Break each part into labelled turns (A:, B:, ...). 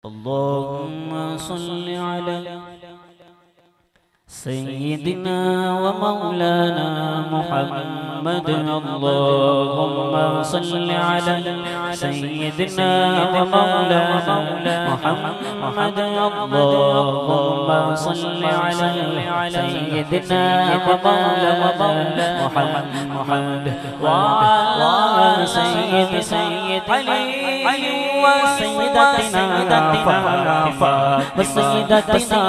A: اللهم صل على سيدنا ومولانا محمد. اللهم صل على سيدنا ومولانا محمد. اللهم صل على سيدنا ومولانا محمد وعلى سيد علي وسيدتنا فاطمة وسيدتنا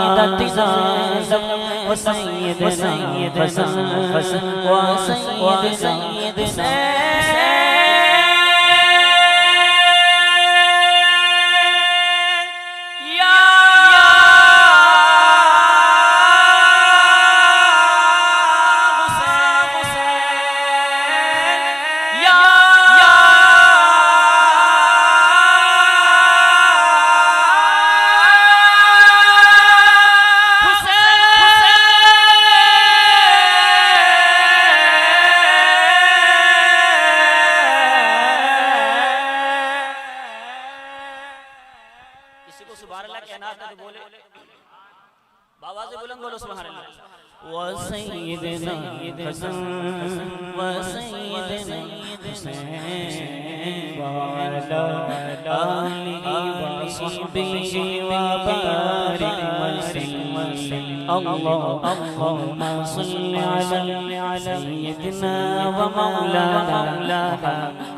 A: زينب وسيدنا حسن وسيدنا وسيدنا حسن وسيدنا حسين وعلى آله وصحبه وبارك وسلم. اللهم صل على سيدنا ومولانا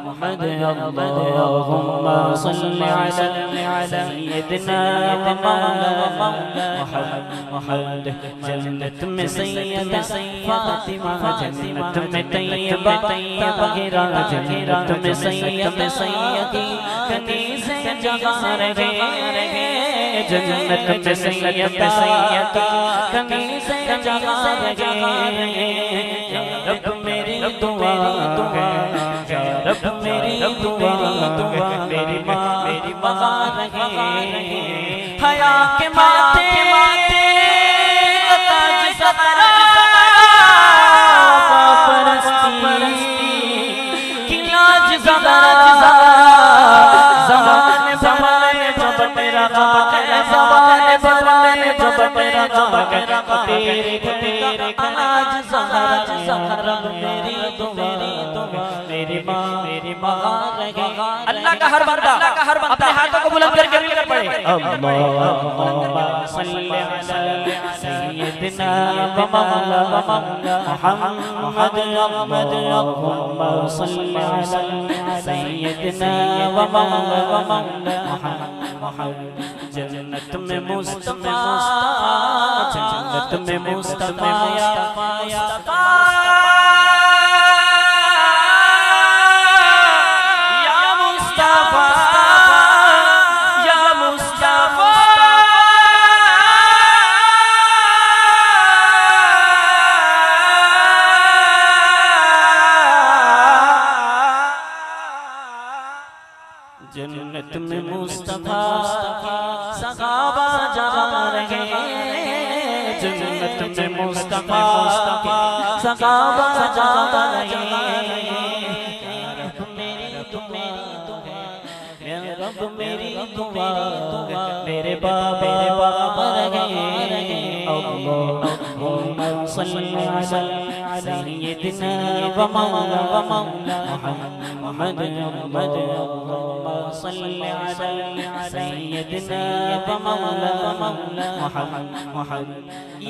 A: محمد. اللهم صل على سيدنا ومولانا محمد. جنت میں سیدہ فاطمہ، جنت میں طیبہ طاہرہ، جنت میں سیدی کنیز جہاں رہے. جنت میں سیدہ کنیز جہاں رہے. یا رب میری دعا یا رب میری دعا میری ماں رہے. حیا کے ماتھے میری ماں اللہ کا ہر بندہ اپنے ہاتھوں کو بلند کر کے پڑھے. اللہم صلی علی سیدنا ومولانا محمد. اللہم صلی علی سیدنا ومولانا محمد. جنت میں مصطفیٰ، جنت میں مصطفیٰ یا جنت میں مصطفیٰ صحابہ جہاں رہے. جنت میں مصطفیٰ صحابہ جہاں رہے. یا رب میری دعا میرے بابا رہے. اللہم صلی علی سیدنا ومولانا محمد. اللہم صلی علی سیدنا ومولانا محمد.